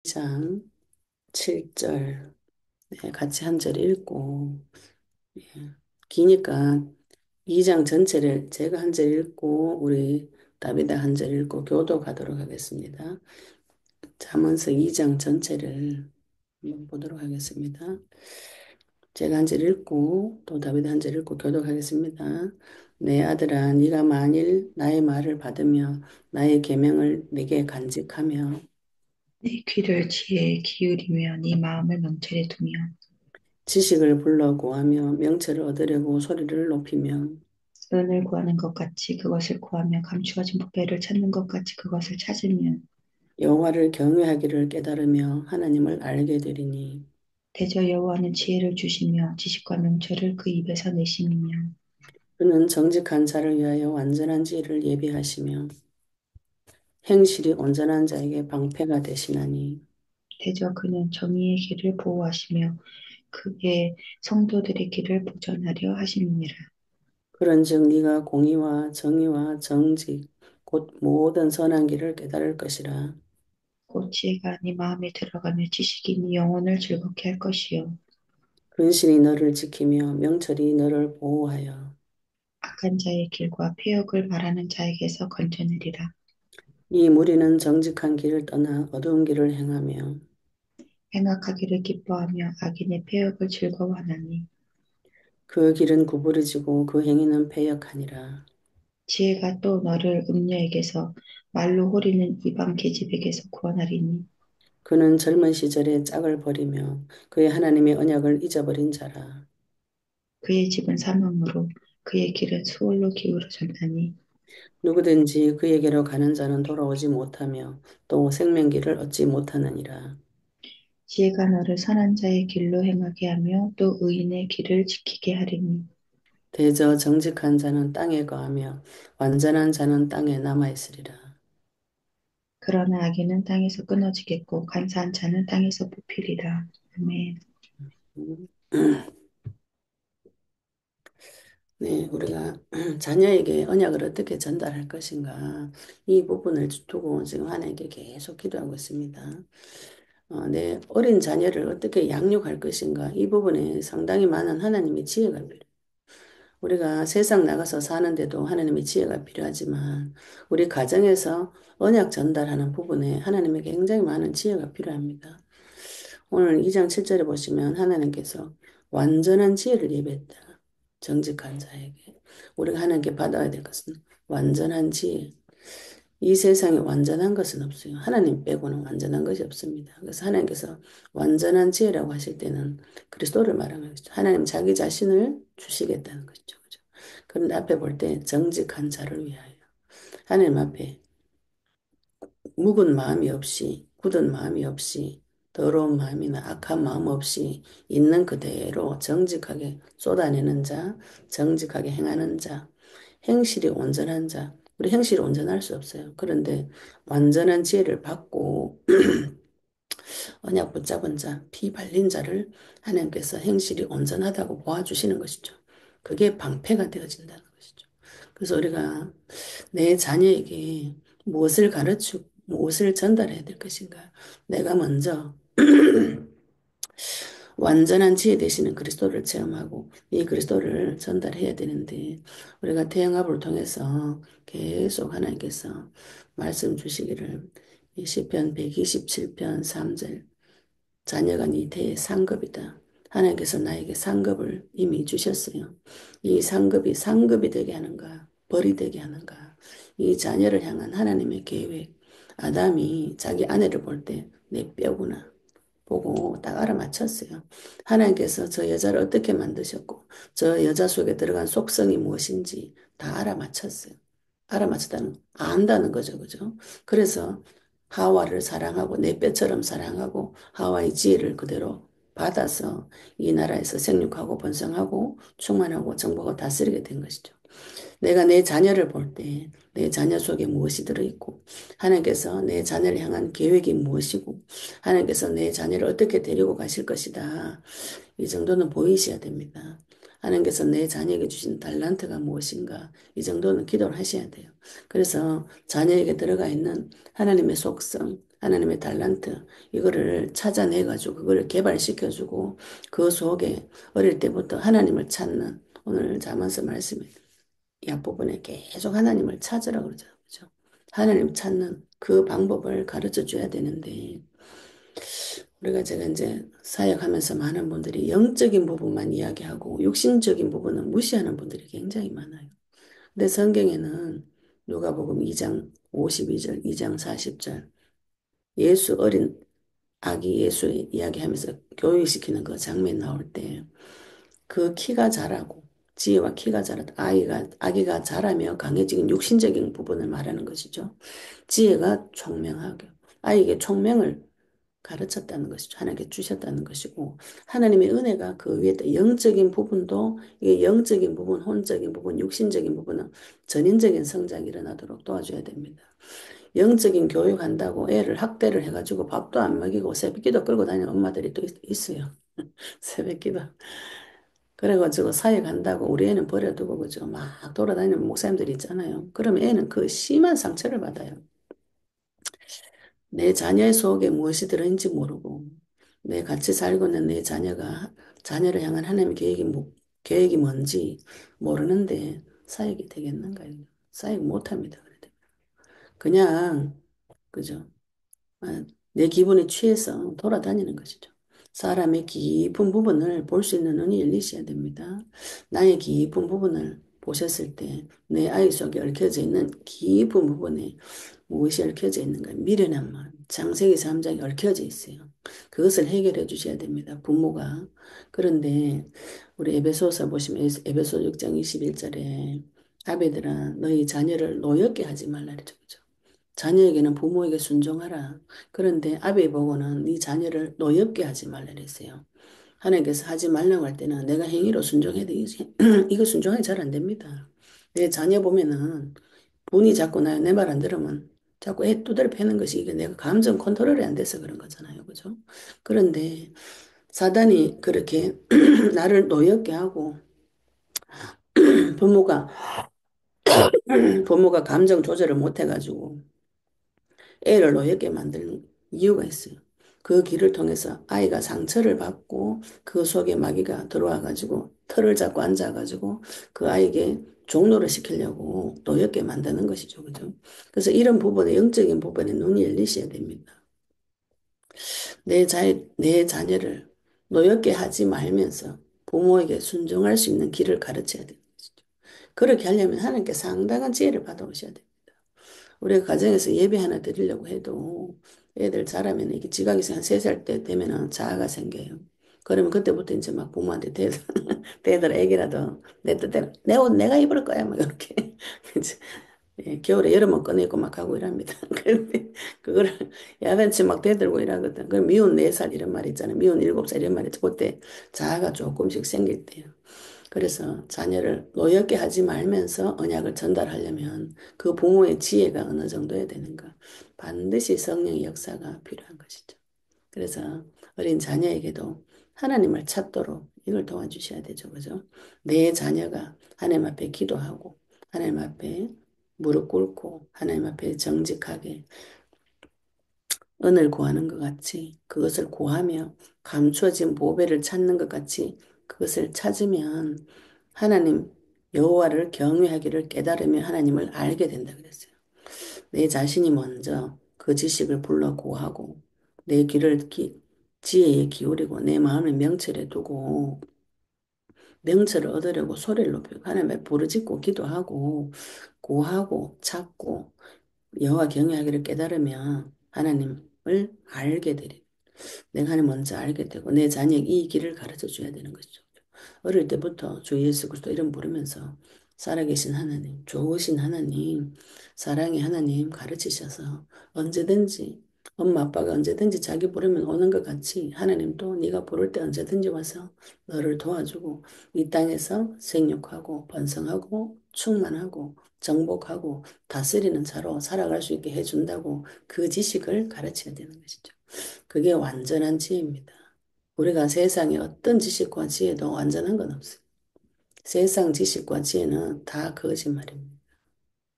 2장 7절 같이 한 절 읽고 예, 기니까 2장 전체를 제가 한 절 읽고 우리 다비다 한 절 읽고 교독하도록 하겠습니다. 잠언서 2장 전체를 한번 보도록 하겠습니다. 제가 한 절 읽고 또 다비다 한 절 읽고 교독하겠습니다. 내 아들아 네가 만일 나의 말을 받으며 나의 계명을 네게 간직하며 네 귀를 지혜에 기울이며 네 마음을 명철에 두며 지식을 불러 구하며 명철을 얻으려고 소리를 높이며 은을 구하는 것 같이 그것을 구하며 감추어진 부패를 찾는 것 같이 그것을 찾으면 여호와를 경외하기를 깨달으며 하나님을 알게 되리니 대저 여호와는 지혜를 주시며 지식과 명철을 그 입에서 내심이며 그는 정직한 자를 위하여 완전한 지혜를 예비하시며 행실이 온전한 자에게 방패가 되시나니 대저 그는 정의의 길을 보호하시며 그의 성도들의 길을 보전하려 하심이니라. 그런즉 네가 공의와 정의와 정직 곧 모든 선한 길을 깨달을 것이라. 곧 지혜가 네 마음에 들어가며 지식이 네 영혼을 즐겁게 할 것이요 근신이 너를 지키며 명철이 너를 보호하여 악한 자의 길과 폐역을 바라는 자에게서 건져내리라. 이 무리는 정직한 길을 떠나 어두운 길을 행하며 행악하기를 기뻐하며 악인의 폐역을 즐거워하나니 그 길은 구부러지고 그 행위는 패역하니라. 지혜가 또 너를 음녀에게서 말로 호리는 이방 계집에게서 구원하리니 그는 젊은 시절에 짝을 버리며 그의 하나님의 언약을 잊어버린 자라. 그의 집은 사망으로 그의 길은 수월로 기울어졌나니 누구든지 그에게로 가는 자는 돌아오지 못하며 또 생명길을 얻지 못하느니라. 지혜가 너를 선한 자의 길로 행하게 하며 또 의인의 길을 지키게 하리니 대저 정직한 자는 땅에 거하며 완전한 자는 땅에 남아 있으리라. 그러나 악인은 땅에서 끊어지겠고 간사한 자는 땅에서 뽑히리라. 아멘. 음. 네, 우리가 자녀에게 언약을 어떻게 전달할 것인가 이 부분을 두고 지금 하나님께 계속 기도하고 있습니다. 내 어린 자녀를 어떻게 양육할 것인가 이 부분에 상당히 많은 하나님의 지혜가 필요해요. 우리가 세상 나가서 사는데도 하나님의 지혜가 필요하지만 우리 가정에서 언약 전달하는 부분에 하나님의 굉장히 많은 지혜가 필요합니다. 오늘 2장 7절에 보시면 하나님께서 완전한 지혜를 예배했다. 정직한 자에게. 우리가 하나님께 받아야 될 것은 완전한 지혜. 이 세상에 완전한 것은 없어요. 하나님 빼고는 완전한 것이 없습니다. 그래서 하나님께서 완전한 지혜라고 하실 때는 그리스도를 말하는 것이죠. 하나님 자기 자신을 주시겠다는 것이죠. 그죠? 그런데 앞에 볼 때 정직한 자를 위하여 하나님 앞에 묵은 마음이 없이 굳은 마음이 없이 더러운 마음이나 악한 마음 없이 있는 그대로 정직하게 쏟아내는 자, 정직하게 행하는 자, 행실이 온전한 자. 우리 행실이 온전할 수 없어요. 그런데 완전한 지혜를 받고 언약 붙잡은 자, 피 발린 자를 하나님께서 행실이 온전하다고 보아주시는 것이죠. 그게 방패가 되어진다는 것이죠. 그래서 우리가 내 자녀에게 무엇을 가르치고 무엇을 전달해야 될 것인가? 내가 먼저 완전한 지혜 되시는 그리스도를 체험하고 이 그리스도를 전달해야 되는데 우리가 태영합을 통해서 계속 하나님께서 말씀 주시기를 이 시편 127편 3절 자녀가 네 대의 상급이다. 하나님께서 나에게 상급을 이미 주셨어요. 이 상급이 되게 하는가, 벌이 되게 하는가. 이 자녀를 향한 하나님의 계획. 아담이 자기 아내를 볼 때 내 뼈구나. 보고 딱 알아맞혔어요. 하나님께서 저 여자를 어떻게 만드셨고, 저 여자 속에 들어간 속성이 무엇인지 다 알아맞혔어요. 알아맞혔다는, 안다는 거죠. 그죠? 그래서 하와를 사랑하고, 내 뼈처럼 사랑하고, 하와의 지혜를 그대로 받아서 이 나라에서 생육하고 번성하고 충만하고 정복하고 다스리게 된 것이죠. 내가 내 자녀를 볼 때 내 자녀 속에 무엇이 들어있고 하나님께서 내 자녀를 향한 계획이 무엇이고 하나님께서 내 자녀를 어떻게 데리고 가실 것이다. 이 정도는 보이셔야 됩니다. 하나님께서 내 자녀에게 주신 달란트가 무엇인가 이 정도는 기도를 하셔야 돼요. 그래서 자녀에게 들어가 있는 하나님의 속성 하나님의 달란트, 이거를 찾아내가지고 그걸 개발시켜주고 그 속에 어릴 때부터 하나님을 찾는 오늘 자문서 말씀에 이 앞부분에 계속 하나님을 찾으라 그러죠. 그죠? 하나님 찾는 그 방법을 가르쳐 줘야 되는데 우리가 제가 이제 사역하면서 많은 분들이 영적인 부분만 이야기하고 육신적인 부분은 무시하는 분들이 굉장히 많아요. 근데 성경에는 누가복음 2장 52절, 2장 40절 예수 어린 아기 예수 이야기하면서 교육시키는 그 장면 나올 때 그 키가 자라고 지혜와 키가 자라다 아기가 자라며 강해지는 육신적인 부분을 말하는 것이죠. 지혜가 총명하게 아이에게 총명을 가르쳤다는 것이죠. 하나님께 주셨다는 것이고 하나님의 은혜가 그 위에 또 영적인 부분도 이게 영적인 부분, 혼적인 부분, 육신적인 부분은 전인적인 성장이 일어나도록 도와줘야 됩니다. 영적인 교육한다고 애를 학대를 해가지고 밥도 안 먹이고 새벽기도 끌고 다니는 엄마들이 또 있어요. 새벽기도. 그래가지고 사회 간다고 우리 애는 버려두고 그죠. 막 돌아다니는 목사님들 있잖아요. 그러면 애는 그 심한 상처를 받아요. 내 자녀의 속에 무엇이 들어있는지 모르고 내 같이 살고 있는 내 자녀를 향한 하나님의 계획이 뭔지 모르는데 사역이 되겠는가요? 사역 못합니다. 그래도. 그냥 그죠. 내 기분에 취해서 돌아다니는 것이죠. 사람의 깊은 부분을 볼 수 있는 눈이 열리셔야 됩니다. 나의 깊은 부분을 보셨을 때 내 아이 속에 얽혀져 있는 깊은 부분에 무엇이 얽혀져 있는가? 미련한 마음, 창세기 3장에 얽혀져 있어요. 그것을 해결해 주셔야 됩니다. 부모가. 그런데 우리 에베소서 보시면 에베소 6장 21절에 아베들아 너희 자녀를 노엽게 하지 말라 그러죠. 그죠? 자녀에게는 부모에게 순종하라. 그런데 아베 보고는 네 자녀를 노엽게 하지 말라 그랬어요. 하나님께서 하지 말라고 할 때는 내가 행위로 순종해야 되지. 이거 순종하기 잘 안 됩니다. 내 자녀 보면은 분이 자꾸 나요. 내 말 안 들으면 자꾸 애 두드려 패는 것이 이게 내가 감정 컨트롤이 안 돼서 그런 거잖아요. 그죠? 그런데 사단이 그렇게 나를 노엽게 하고 부모가 부모가 감정 조절을 못 해가지고 애를 노엽게 만드는 이유가 있어요. 그 길을 통해서 아이가 상처를 받고 그 속에 마귀가 들어와가지고 털을 잡고 앉아가지고 그 아이에게 종노를 시키려고 노엽게 만드는 것이죠. 그죠? 그래서 이런 부분에 영적인 부분에 눈이 열리셔야 됩니다. 내 자녀를 노엽게 하지 말면서 부모에게 순종할 수 있는 길을 가르쳐야 됩니다. 그렇게 하려면 하나님께 상당한 지혜를 받아오셔야 돼요. 우리가 가정에서 예배 하나 드리려고 해도 애들 자라면 이게 지각이 한 3살 때 되면은 자아가 생겨요. 그러면 그때부터 이제 막 부모한테 대들 애기라도 내 뜻대로 내 옷 내가 입을 거야 막 이렇게 이제 예, 겨울에 여름은 꺼내고 막 하고 이랍니다. 그런데 그거를 야단치 막 대들고 이러거든. 그 미운 4살 이런 말 있잖아요. 미운 7살 이런 말 있죠. 그때 자아가 조금씩 생길 때요. 그래서 자녀를 노엽게 하지 말면서 언약을 전달하려면 그 부모의 지혜가 어느 정도야 되는가. 반드시 성령의 역사가 필요한 것이죠. 그래서 어린 자녀에게도 하나님을 찾도록 이걸 도와주셔야 되죠. 그죠? 내 자녀가 하나님 앞에 기도하고 하나님 앞에 무릎 꿇고 하나님 앞에 정직하게 은을 구하는 것 같이 그것을 구하며 감추어진 보배를 찾는 것 같이 그것을 찾으면 하나님 여호와를 경외하기를 깨달으며 하나님을 알게 된다 그랬어요. 내 자신이 먼저 그 지식을 불러 구하고 내 지혜에 기울이고 내 마음을 명철에 두고 명철을 얻으려고 소리를 높이고 하나님의 부르짖고 기도하고 구하고 찾고 여호와 경외하기를 깨달으며 하나님을 알게 되리. 내가 하나님 먼저 알게 되고 내 자녀에게 이 길을 가르쳐 줘야 되는 것이죠. 어릴 때부터 주 예수 그리스도 이름 부르면서 살아계신 하나님, 좋으신 하나님, 사랑의 하나님 가르치셔서 언제든지 엄마 아빠가 언제든지 자기 부르면 오는 것 같이 하나님도 네가 부를 때 언제든지 와서 너를 도와주고 이 땅에서 생육하고 번성하고 충만하고 정복하고 다스리는 자로 살아갈 수 있게 해준다고 그 지식을 가르쳐야 되는 것이죠. 그게 완전한 지혜입니다. 우리가 세상의 어떤 지식과 지혜도 완전한 건 없어요. 세상 지식과 지혜는 다 거짓말입니다.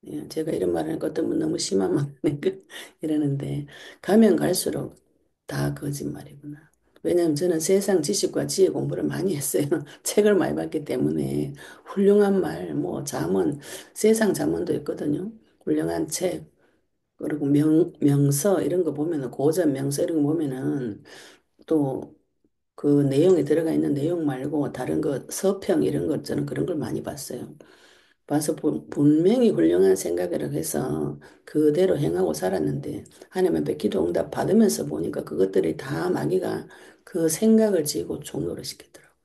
예, 제가 이런 말을 하니까 어떤 분 너무 심한 말 하니까 이러는데, 가면 갈수록 다 거짓말이구나. 왜냐하면 저는 세상 지식과 지혜 공부를 많이 했어요. 책을 많이 봤기 때문에 훌륭한 말, 뭐 잠언, 세상 잠언도 있거든요. 훌륭한 책, 그리고 명서 이런 거 보면은 고전 명서 이런 거 보면은 또 그 내용에 들어가 있는 내용 말고 다른 거 서평 이런 것 저는 그런 걸 많이 봤어요. 봐서 분명히 훌륭한 생각이라고 해서 그대로 행하고 살았는데 하나님 앞에 기도 응답 받으면서 보니까 그것들이 다 마귀가 그 생각을 지고 종노를 시켰더라고요.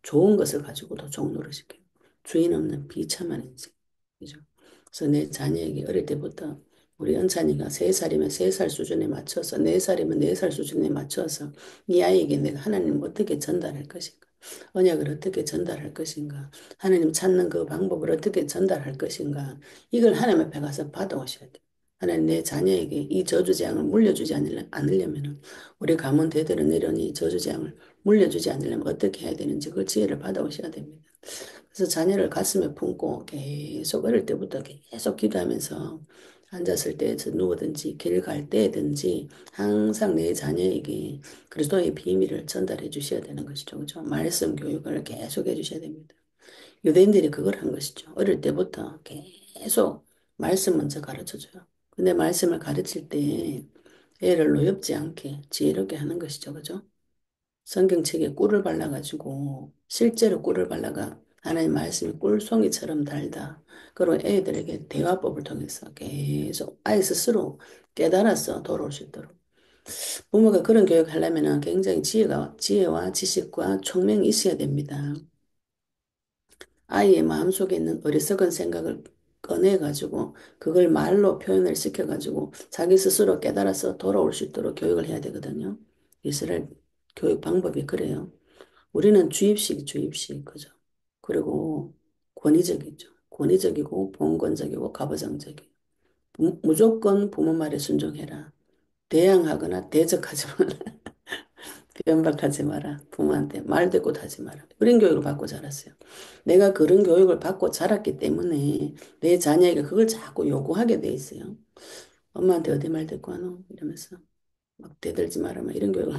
좋은 것을 가지고도 종노를 시켜요. 주인 없는 비참한 인생. 그죠? 그래서 내 자녀에게 어릴 때부터 우리 은찬이가 3살이면 3살 수준에 맞춰서 4살이면 4살 수준에 맞춰서 이 아이에게 내가 하나님 어떻게 전달할 것인가? 언약을 어떻게 전달할 것인가? 하나님 찾는 그 방법을 어떻게 전달할 것인가? 이걸 하나님 앞에 가서 받아오셔야 돼. 하나님 내 자녀에게 이 저주재앙을 물려주지 않으려면 우리 가문 대대로 내려온 이 저주재앙을 물려주지 않으려면 어떻게 해야 되는지 그 지혜를 받아오셔야 됩니다. 그래서 자녀를 가슴에 품고 계속 어릴 때부터 계속 기도하면서 앉았을 때에서 누구든지 길 갈 때든지 항상 내 자녀에게 그리스도의 비밀을 전달해 주셔야 되는 것이죠. 그죠? 말씀 교육을 계속 해 주셔야 됩니다. 유대인들이 그걸 한 것이죠. 어릴 때부터 계속 말씀 먼저 가르쳐 줘요. 근데 말씀을 가르칠 때 애를 노엽지 않게 지혜롭게 하는 것이죠. 그죠? 성경책에 꿀을 발라가지고 실제로 꿀을 발라가 하나님 말씀이 꿀송이처럼 달다. 그리고 애들에게 대화법을 통해서 계속 아이 스스로 깨달아서 돌아올 수 있도록. 부모가 그런 교육을 하려면 굉장히 지혜와 지식과 총명이 있어야 됩니다. 아이의 마음속에 있는 어리석은 생각을 꺼내가지고 그걸 말로 표현을 시켜가지고 자기 스스로 깨달아서 돌아올 수 있도록 교육을 해야 되거든요. 이스라엘 교육 방법이 그래요. 우리는 주입식, 그죠? 그리고 권위적이죠. 권위적이고 봉건적이고 가부장적이고 무조건 부모 말에 순종해라. 대항하거나 대적하지 마라. 변박하지 마라. 부모한테 말대꾸도 하지 마라. 그런 교육을 받고 자랐어요. 내가 그런 교육을 받고 자랐기 때문에 내 자녀에게 그걸 자꾸 요구하게 돼 있어요. 엄마한테 어디 말대꾸 하노? 이러면서 막 대들지 마라. 막 이런 교육을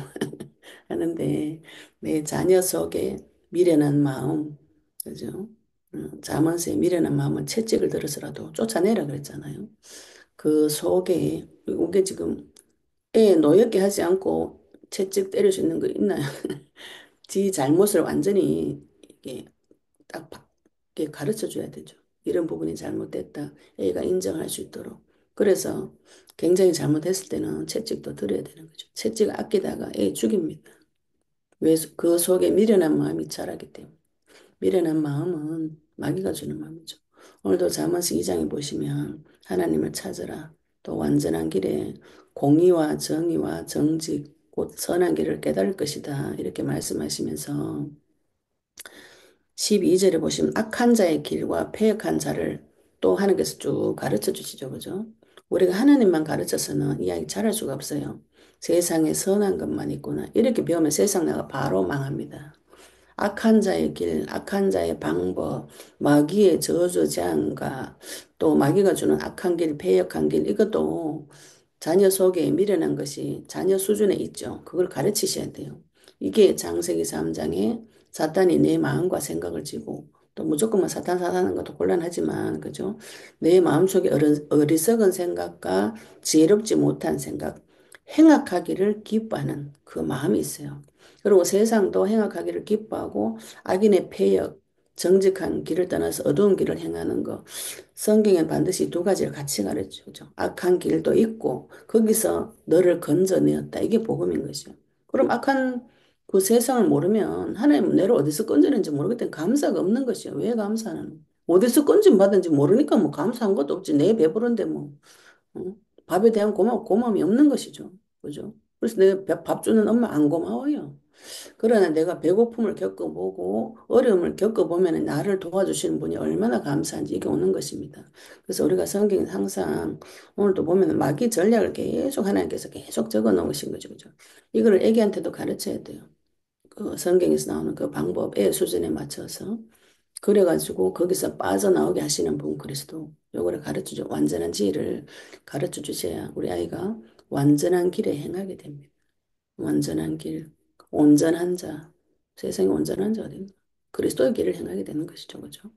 하는데 내 자녀 속에 미련한 마음, 그죠? 자만스의 미련한 마음은 채찍을 들어서라도 쫓아내라 그랬잖아요. 그 속에 이게 지금 애 노엽게 하지 않고 채찍 때릴 수 있는 거 있나요? 지 잘못을 완전히 이게 딱 이렇게 가르쳐 줘야 되죠. 이런 부분이 잘못됐다. A가 인정할 수 있도록. 그래서 굉장히 잘못했을 때는 채찍도 들어야 되는 거죠. 채찍을 아끼다가 A 죽입니다. 왜 그 속에 미련한 마음이 자라기 때문에. 미련한 마음은 마귀가 주는 마음이죠. 오늘도 잠언서 2장에 보시면 하나님을 찾으라. 또 완전한 길에 공의와 정의와 정직, 곧 선한 길을 깨달을 것이다. 이렇게 말씀하시면서 12절에 보시면 악한 자의 길과 패역한 자를 또 하나님께서 쭉 가르쳐 주시죠. 그죠? 우리가 하나님만 가르쳐서는 이야기 잘할 수가 없어요. 세상에 선한 것만 있구나. 이렇게 배우면 세상 나가 바로 망합니다. 악한 자의 길, 악한 자의 방법, 마귀의 저주장과 또 마귀가 주는 악한 길, 패역한 길, 이것도 자녀 속에 미련한 것이 자녀 수준에 있죠. 그걸 가르치셔야 돼요. 이게 창세기 3장에 사탄이 내 마음과 생각을 쥐고 또 무조건 사탄하는 것도 곤란하지만 그죠? 내 마음속에 어리석은 생각과 지혜롭지 못한 생각, 행악하기를 기뻐하는 그 마음이 있어요. 그리고 세상도 행악하기를 기뻐하고 악인의 패역, 정직한 길을 떠나서 어두운 길을 행하는 것. 성경엔 반드시 두 가지를 같이 가르쳐주죠. 악한 길도 있고 거기서 너를 건져내었다. 이게 복음인 것이요. 그럼 악한 그 세상을 모르면 하나님 내를 어디서 건져낸지 모르기 때문에 감사가 없는 것이요. 왜 감사하는? 어디서 건진 받은지 모르니까 뭐 감사한 것도 없지. 내 배부른데 뭐. 어? 밥에 대한 고마움이 없는 것이죠. 그죠? 그래서 내가 밥 주는 엄마 안 고마워요. 그러나 내가 배고픔을 겪어보고 어려움을 겪어보면 나를 도와주시는 분이 얼마나 감사한지 이게 오는 것입니다. 그래서 우리가 성경에 항상 오늘도 보면 마귀 전략을 계속 하나님께서 계속 적어 놓으신 거죠. 그죠? 이거를 애기한테도 가르쳐야 돼요. 그 성경에서 나오는 그 방법, 애 수준에 맞춰서. 그래가지고 거기서 빠져나오게 하시는 분 그리스도 요거를 가르쳐줘. 완전한 지혜를 가르쳐 주셔야 우리 아이가 완전한 길에 행하게 됩니다. 완전한 길, 온전한 자, 세상에 온전한 자 어디 그리스도의 길을 행하게 되는 것이죠. 그죠?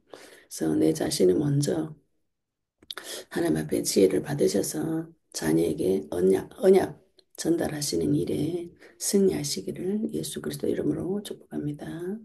그래서 내 자신을 먼저 하나님 앞에 지혜를 받으셔서 자녀에게 언약 전달하시는 일에 승리하시기를 예수 그리스도 이름으로 축복합니다.